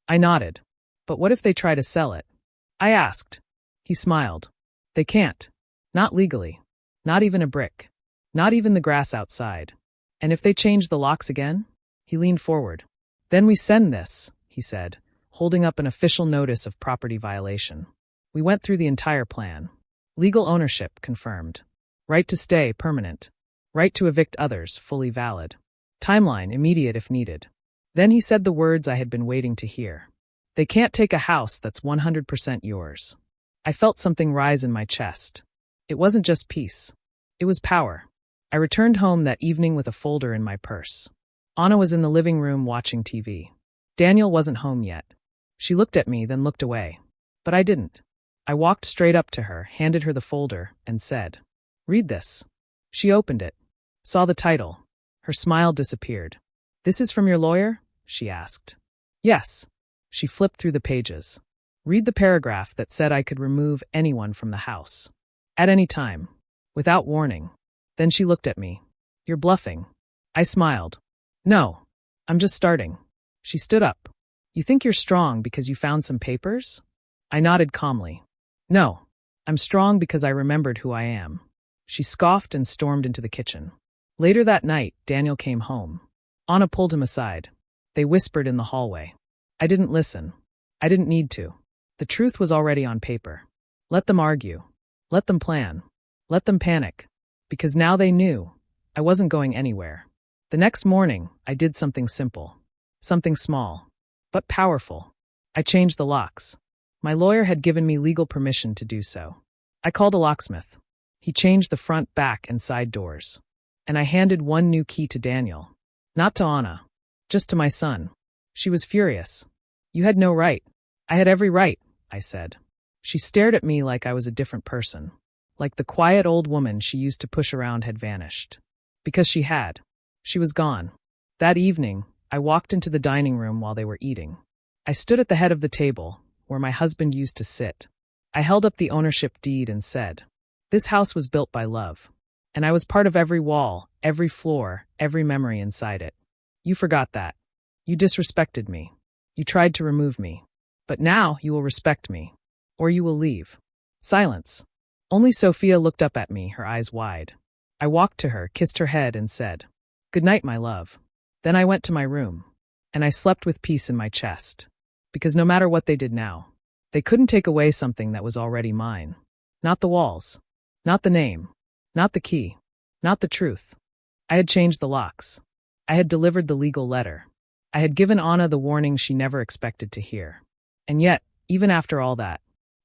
I nodded. "But what if they try to sell it?" I asked. He smiled. "They can't. Not legally. Not even a brick. Not even the grass outside. And if they change the locks again?" He leaned forward. "Then we send this," he said, holding up an official notice of property violation. We went through the entire plan. Legal ownership confirmed. Right to stay permanent. Right to evict others fully valid. Timeline immediate if needed. Then he said the words I had been waiting to hear. "They can't take a house that's 100% yours." I felt something rise in my chest. It wasn't just peace. It was power. I returned home that evening with a folder in my purse. Anna was in the living room watching TV. Daniel wasn't home yet. She looked at me, then looked away. But I didn't. I walked straight up to her, handed her the folder, and said, "Read this." She opened it, saw the title. Her smile disappeared. "This is from your lawyer?" she asked. "Yes." She flipped through the pages. "Read the paragraph that said I could remove anyone from the house. At any time. Without warning." Then she looked at me. "You're bluffing." I smiled. "No. I'm just starting." She stood up. "You think you're strong because you found some papers?" I nodded calmly. "No. I'm strong because I remembered who I am." She scoffed and stormed into the kitchen. Later that night, Daniel came home. Anna pulled him aside. They whispered in the hallway. I didn't listen. I didn't need to. The truth was already on paper. Let them argue. Let them plan. Let them panic. Because now they knew. I wasn't going anywhere. The next morning, I did something simple. Something small. But powerful. I changed the locks. My lawyer had given me legal permission to do so. I called a locksmith. He changed the front, back, and side doors. And I handed one new key to Daniel. Not to Anna. Just to my son. She was furious. "You had no right." "I had every right," I said. She stared at me like I was a different person. Like the quiet old woman she used to push around had vanished. Because she had. She was gone. That evening, I walked into the dining room while they were eating. I stood at the head of the table, where my husband used to sit. I held up the ownership deed and said, "This house was built by love. And I was part of every wall, every floor, every memory inside it. You forgot that. You disrespected me. You tried to remove me. But now you will respect me. Or you will leave." Silence. Only Sophia looked up at me, her eyes wide. I walked to her, kissed her head, and said, "Good night, my love." Then I went to my room. And I slept with peace in my chest. Because no matter what they did now, they couldn't take away something that was already mine. Not the walls. Not the name. Not the key. Not the truth. I had changed the locks. I had delivered the legal letter. I had given Anna the warning she never expected to hear. And yet, even after all that,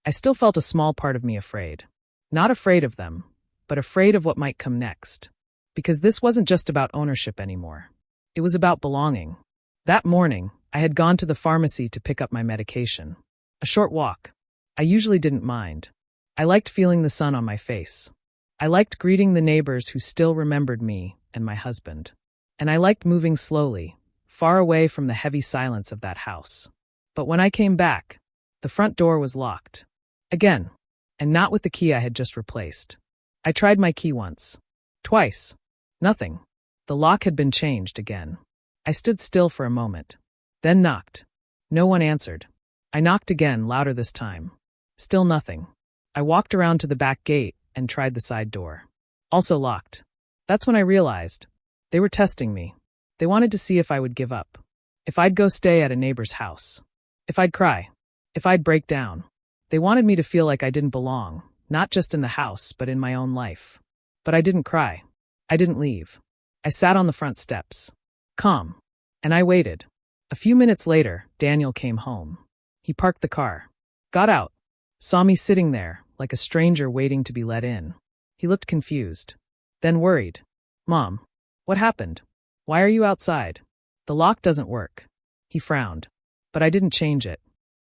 I still felt a small part of me afraid. Not afraid of them, but afraid of what might come next. Because this wasn't just about ownership anymore. It was about belonging. That morning, I had gone to the pharmacy to pick up my medication. A short walk. I usually didn't mind. I liked feeling the sun on my face. I liked greeting the neighbors who still remembered me and my husband. And I liked moving slowly, far away from the heavy silence of that house. But when I came back, the front door was locked. Again, and not with the key I had just replaced. I tried my key once. Twice. Nothing. The lock had been changed again. I stood still for a moment. Then knocked. No one answered. I knocked again, louder this time. Still nothing. I walked around to the back gate and tried the side door. Also locked. That's when I realized. They were testing me. They wanted to see if I would give up. If I'd go stay at a neighbor's house. If I'd cry. If I'd break down. They wanted me to feel like I didn't belong, not just in the house, but in my own life. But I didn't cry. I didn't leave. I sat on the front steps. Calm. And I waited. A few minutes later, Daniel came home. He parked the car. Got out. Saw me sitting there, like a stranger waiting to be let in. He looked confused. Then worried. "Mom, what happened? Why are you outside? The lock doesn't work." He frowned. "But I didn't change it.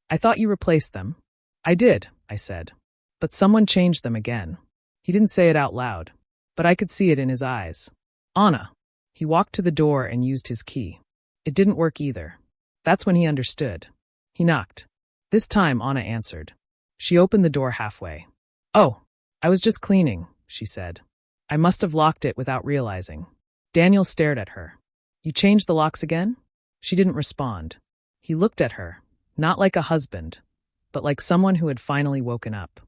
I thought you replaced them." "I did," I said. "But someone changed them again." He didn't say it out loud, but I could see it in his eyes. "Anna." He walked to the door and used his key. It didn't work either. That's when he understood. He knocked. This time Anna answered. She opened the door halfway. "Oh, I was just cleaning," she said. "I must have locked it without realizing." Daniel stared at her. "You changed the locks again?" She didn't respond. He looked at her, not like a husband, but like someone who had finally woken up.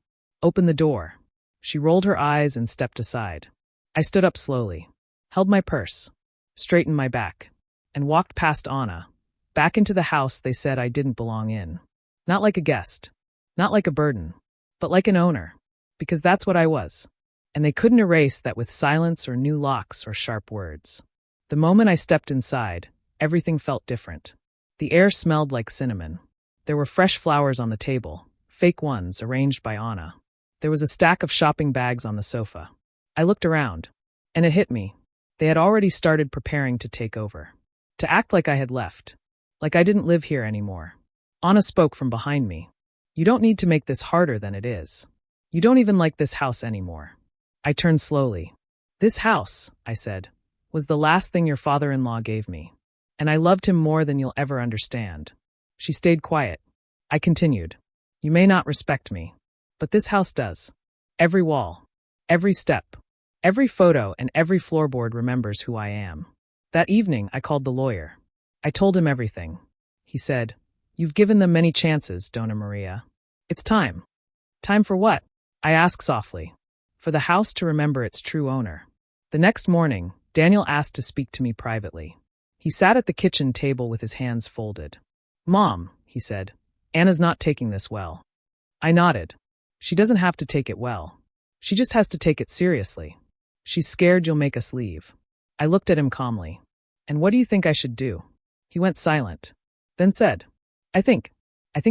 "Open the door." She rolled her eyes and stepped aside. I stood up slowly, held my purse, straightened my back, and walked past Anna, back into the house they said I didn't belong in. Not like a guest, not like a burden, but like an owner, because that's what I was. And they couldn't erase that with silence or new locks or sharp words. The moment I stepped inside, everything felt different. The air smelled like cinnamon. There were fresh flowers on the table, fake ones arranged by Anna. There was a stack of shopping bags on the sofa. I looked around, and it hit me. They had already started preparing to take over. To act like I had left. Like I didn't live here anymore. Anna spoke from behind me. You don't need to make this harder than it is. You don't even like this house anymore. I turned slowly. This house, I said, was the last thing your father-in-law gave me. And I loved him more than you'll ever understand. She stayed quiet. I continued. You may not respect me, but this house does. Every wall, every step, every photo and every floorboard remembers who I am. That evening, I called the lawyer. I told him everything. He said, You've given them many chances, Donna Maria. It's time. Time for what? I asked softly. For the house to remember its true owner. The next morning, Daniel asked to speak to me privately. He sat at the kitchen table with his hands folded. Mom, he said, Anna's not taking this well. I nodded. She doesn't have to take it well. She just has to take it seriously. She's scared you'll make us leave. I looked at him calmly. And what do you think I should do? He went silent. Then said, I think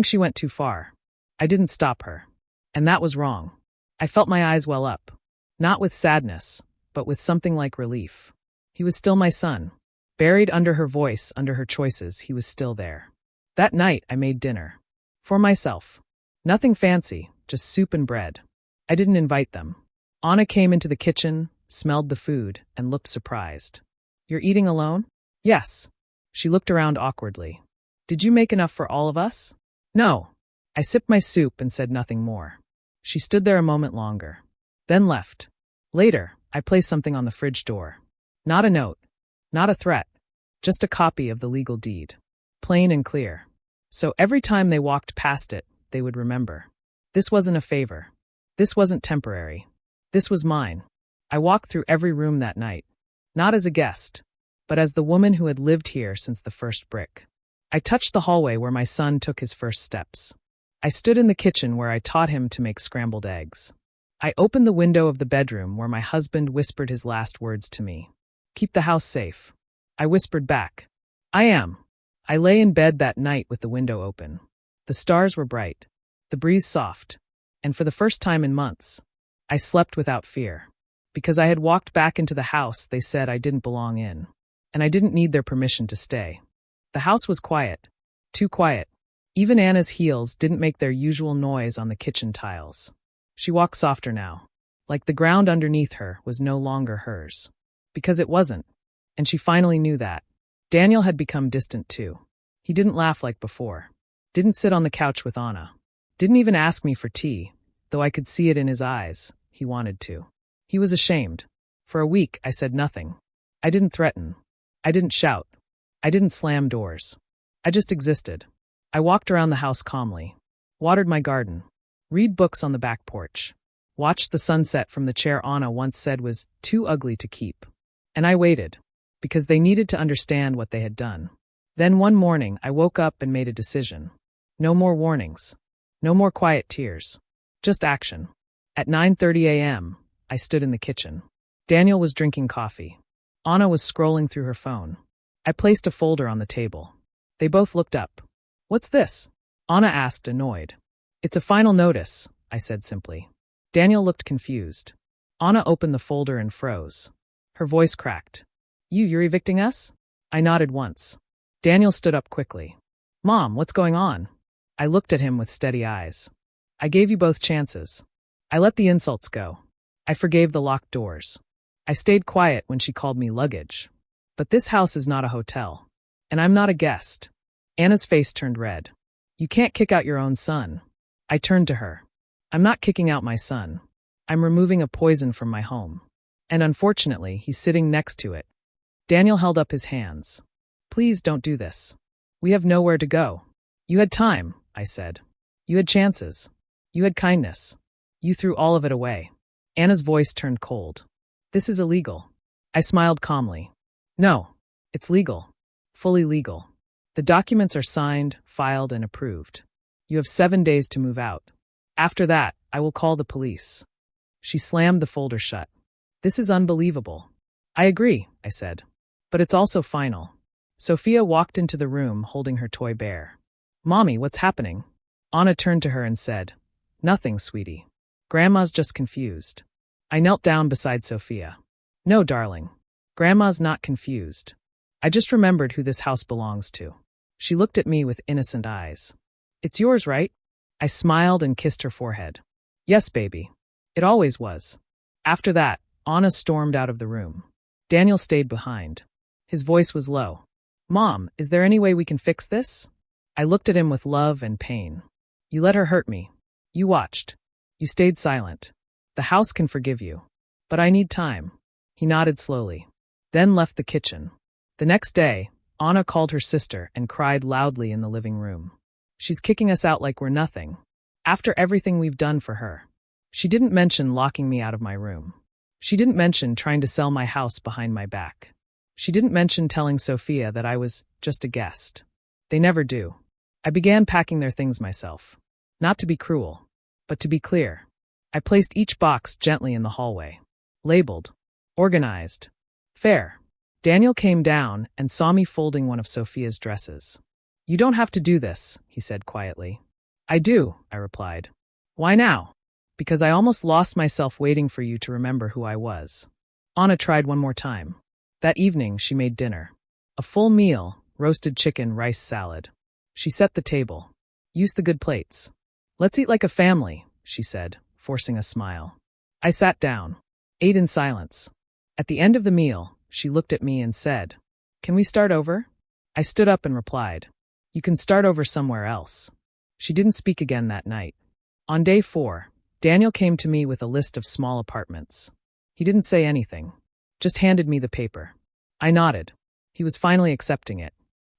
she went too far. I didn't stop her. And that was wrong. I felt my eyes well up. Not with sadness, but with something like relief. He was still my son. Buried under her voice, under her choices, he was still there. That night, I made dinner. For myself. Nothing fancy, just soup and bread. I didn't invite them. Anna came into the kitchen, smelled the food, and looked surprised. You're eating alone? Yes. She looked around awkwardly. Did you make enough for all of us? No. I sipped my soup and said nothing more. She stood there a moment longer. Then left. Later, I placed something on the fridge door. Not a note. Not a threat. Just a copy of the legal deed. Plain and clear. So every time they walked past it, they would remember. This wasn't a favor. This wasn't temporary. This was mine. I walked through every room that night. Not as a guest, but as the woman who had lived here since the first brick. I touched the hallway where my son took his first steps. I stood in the kitchen where I taught him to make scrambled eggs. I opened the window of the bedroom where my husband whispered his last words to me. Keep the house safe. I whispered back. I am. I lay in bed that night with the window open. The stars were bright, the breeze soft, and for the first time in months, I slept without fear. Because I had walked back into the house they said I didn't belong in, and I didn't need their permission to stay. The house was quiet. Too quiet. Even Anna's heels didn't make their usual noise on the kitchen tiles. She walked softer now, like the ground underneath her was no longer hers. Because it wasn't, and she finally knew that. Daniel had become distant too. He didn't laugh like before. Didn't sit on the couch with Anna. Didn't even ask me for tea, though I could see it in his eyes. He wanted to. He was ashamed. For a week, I said nothing. I didn't threaten. I didn't shout. I didn't slam doors. I just existed. I walked around the house calmly, watered my garden, read books on the back porch, watched the sunset from the chair Anna once said was too ugly to keep. And I waited, because they needed to understand what they had done. Then one morning, I woke up and made a decision. No more warnings. No more quiet tears. Just action. At 9:30 a.m., I stood in the kitchen. Daniel was drinking coffee. Anna was scrolling through her phone. I placed a folder on the table. They both looked up. What's this? Anna asked, annoyed. It's a final notice, I said simply. Daniel looked confused. Anna opened the folder and froze. Her voice cracked. You're evicting us? I nodded once. Daniel stood up quickly. Mom, what's going on? I looked at him with steady eyes. I gave you both chances. I let the insults go. I forgave the locked doors. I stayed quiet when she called me luggage. But this house is not a hotel. And I'm not a guest. Anna's face turned red. You can't kick out your own son. I turned to her. I'm not kicking out my son. I'm removing a poison from my home. And unfortunately, he's sitting next to it. Daniel held up his hands. Please don't do this. We have nowhere to go. You had time, I said. You had chances. You had kindness. You threw all of it away. Anna's voice turned cold. This is illegal. I smiled calmly. No, it's legal. Fully legal. The documents are signed, filed, and approved. You have 7 days to move out. After that, I will call the police. She slammed the folder shut. This is unbelievable. I agree, I said. But it's also final. Sophia walked into the room holding her toy bear. Mommy, what's happening? Anna turned to her and said, Nothing, sweetie. Grandma's just confused. I knelt down beside Sophia. No, darling. Grandma's not confused. I just remembered who this house belongs to. She looked at me with innocent eyes. It's yours, right? I smiled and kissed her forehead. Yes, baby. It always was. After that, Anna stormed out of the room. Daniel stayed behind. His voice was low. Mom, is there any way we can fix this? I looked at him with love and pain. You let her hurt me. You watched. You stayed silent. The house can forgive you. But I need time. He nodded slowly. Then left the kitchen. The next day, Anna called her sister and cried loudly in the living room. She's kicking us out like we're nothing. After everything we've done for her. She didn't mention locking me out of my room. She didn't mention trying to sell my house behind my back. She didn't mention telling Sophia that I was just a guest. They never do. I began packing their things myself. Not to be cruel, but to be clear. I placed each box gently in the hallway. Labeled. Organized. Fair. Daniel came down and saw me folding one of Sophia's dresses. You don't have to do this, he said quietly. I do, I replied. Why now? Because I almost lost myself waiting for you to remember who I was. Anna tried one more time. That evening, she made dinner. A full meal, roasted chicken, rice, salad. She set the table. Use the good plates. Let's eat like a family, she said, forcing a smile. I sat down. Ate in silence. At the end of the meal, she looked at me and said, Can we start over? I stood up and replied, You can start over somewhere else. She didn't speak again that night. On day 4, Daniel came to me with a list of small apartments. He didn't say anything, just handed me the paper. I nodded. He was finally accepting it.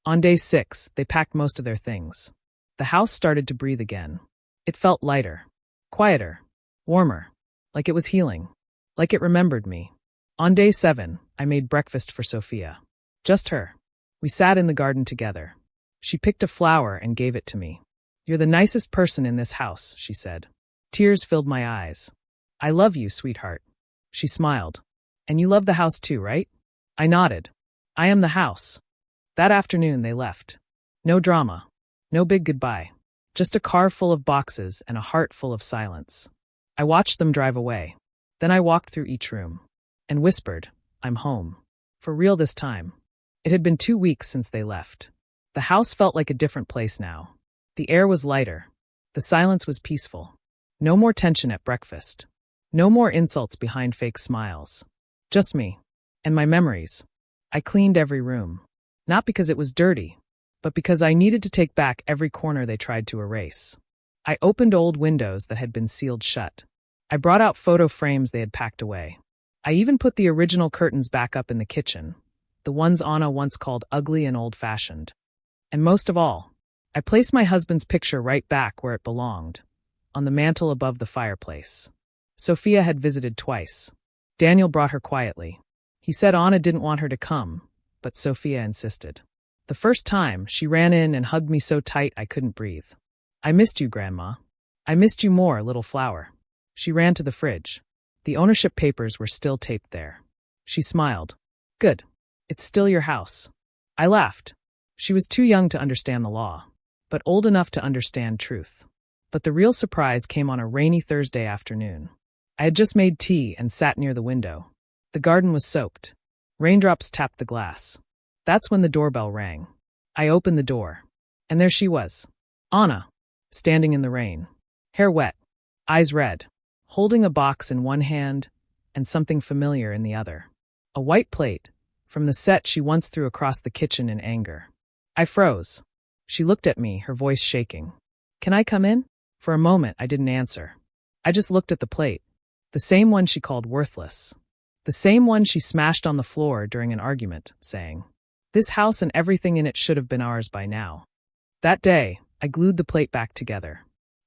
On day 6, they packed most of their things. The house started to breathe again. It felt lighter, quieter, warmer, like it was healing, like it remembered me. On day 7, I made breakfast for Sophia. Just her. We sat in the garden together. She picked a flower and gave it to me. You're the nicest person in this house, she said. Tears filled my eyes. I love you, sweetheart. She smiled. And you love the house too, right? I nodded. I am the house. That afternoon they left. No drama. No big goodbye. Just a car full of boxes and a heart full of silence. I watched them drive away. Then I walked through each room. And whispered, I'm home. For real this time. It had been 2 weeks since they left. The house felt like a different place now. The air was lighter. The silence was peaceful. No more tension at breakfast. No more insults behind fake smiles. Just me. And my memories. I cleaned every room. Not because it was dirty, but because I needed to take back every corner they tried to erase. I opened old windows that had been sealed shut. I brought out photo frames they had packed away. I even put the original curtains back up in the kitchen, the ones Anna once called ugly and old-fashioned. And most of all, I placed my husband's picture right back where it belonged, on the mantel above the fireplace. Sophia had visited twice. Daniel brought her quietly. He said Anna didn't want her to come, but Sophia insisted. The first time, she ran in and hugged me so tight I couldn't breathe. I missed you, Grandma. I missed you more, little flower. She ran to the fridge. The ownership papers were still taped there. She smiled. Good. It's still your house. I laughed. She was too young to understand the law, but old enough to understand truth. But the real surprise came on a rainy Thursday afternoon. I had just made tea and sat near the window. The garden was soaked. Raindrops tapped the glass. That's when the doorbell rang. I opened the door. And there she was. Anna, standing in the rain. Hair wet. Eyes red. Holding a box in one hand and something familiar in the other. A white plate, from the set she once threw across the kitchen in anger. I froze. She looked at me, her voice shaking. Can I come in? For a moment, I didn't answer. I just looked at the plate. The same one she called worthless. The same one she smashed on the floor during an argument, saying, This house and everything in it should have been ours by now. That day, I glued the plate back together.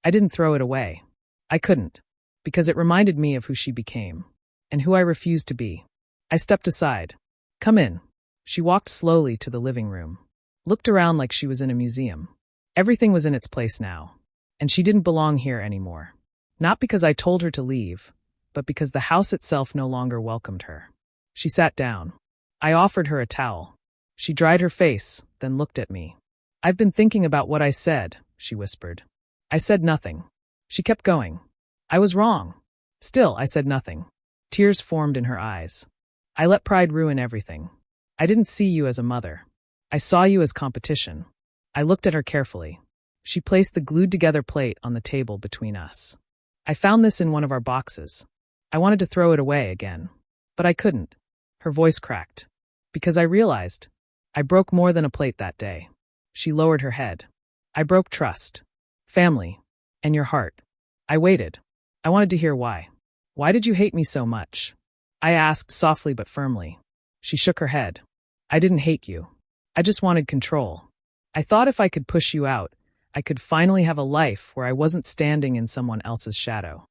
I didn't throw it away. I couldn't, because it reminded me of who she became, and who I refused to be. I stepped aside. Come in. She walked slowly to the living room. Looked around like she was in a museum. Everything was in its place now, and she didn't belong here anymore. Not because I told her to leave, but because the house itself no longer welcomed her. She sat down. I offered her a towel. She dried her face, then looked at me. I've been thinking about what I said, she whispered. I said nothing. She kept going. I was wrong. Still, I said nothing. Tears formed in her eyes. I let pride ruin everything. I didn't see you as a mother. I saw you as competition. I looked at her carefully. She placed the glued-together plate on the table between us. I found this in one of our boxes. I wanted to throw it away again, but I couldn't. Her voice cracked. Because I realized I broke more than a plate that day. She lowered her head. I broke trust, family, and your heart. I waited. I wanted to hear why. Why did you hate me so much? I asked softly but firmly. She shook her head. I didn't hate you. I just wanted control. I thought if I could push you out, I could finally have a life where I wasn't standing in someone else's shadow.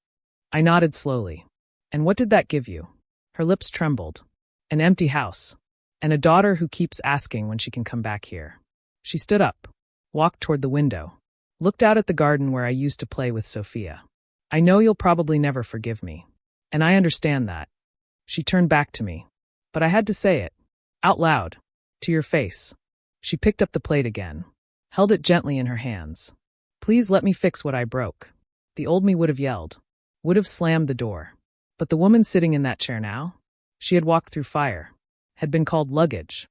I nodded slowly. And what did that give you? Her lips trembled. An empty house. And a daughter who keeps asking when she can come back here. She stood up, walked toward the window, looked out at the garden where I used to play with Sophia. I know you'll probably never forgive me. And I understand that. She turned back to me. But I had to say it. Out loud. To your face. She picked up the plate again. Held it gently in her hands. Please let me fix what I broke. The old me would have yelled. Would have slammed the door. But the woman sitting in that chair now? She had walked through fire. Had been called luggage.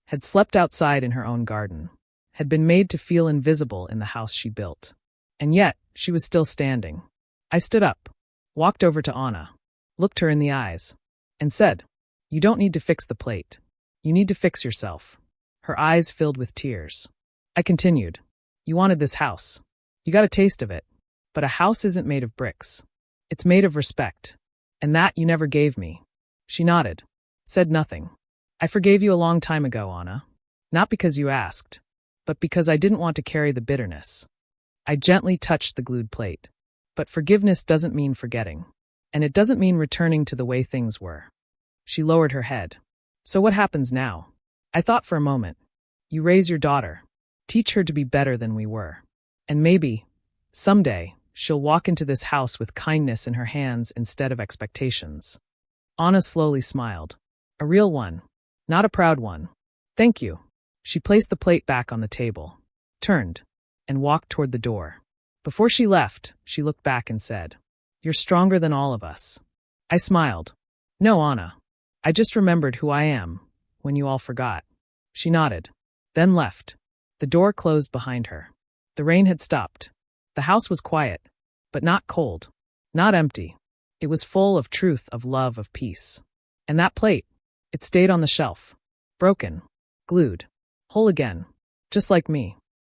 Had slept outside in her own garden. Had been made to feel invisible in the house she built. And yet, she was still standing. I stood up. Walked over to Anna. Looked her in the eyes. And said, You don't need to fix the plate. You need to fix yourself. Her eyes filled with tears. I continued. You wanted this house. You got a taste of it. But a house isn't made of bricks. It's made of respect. And that you never gave me. She nodded. Said nothing. I forgave you a long time ago, Anna. Not because you asked, but because I didn't want to carry the bitterness. I gently touched the glued plate. But forgiveness doesn't mean forgetting. And it doesn't mean returning to the way things were. She lowered her head. So what happens now? I thought for a moment. You raise your daughter. Teach her to be better than we were. And maybe, someday, she'll walk into this house with kindness in her hands instead of expectations. Anna slowly smiled. A real one. Not a proud one. Thank you. She placed the plate back on the table, turned, and walked toward the door. Before she left, she looked back and said, You're stronger than all of us. I smiled. No, Anna. I just remembered who I am, when you all forgot. She nodded, then left. The door closed behind her. The rain had stopped. The house was quiet, but not cold, not empty. It was full of truth, of love, of peace. And that plate, it stayed on the shelf, broken, glued, whole again, just like me.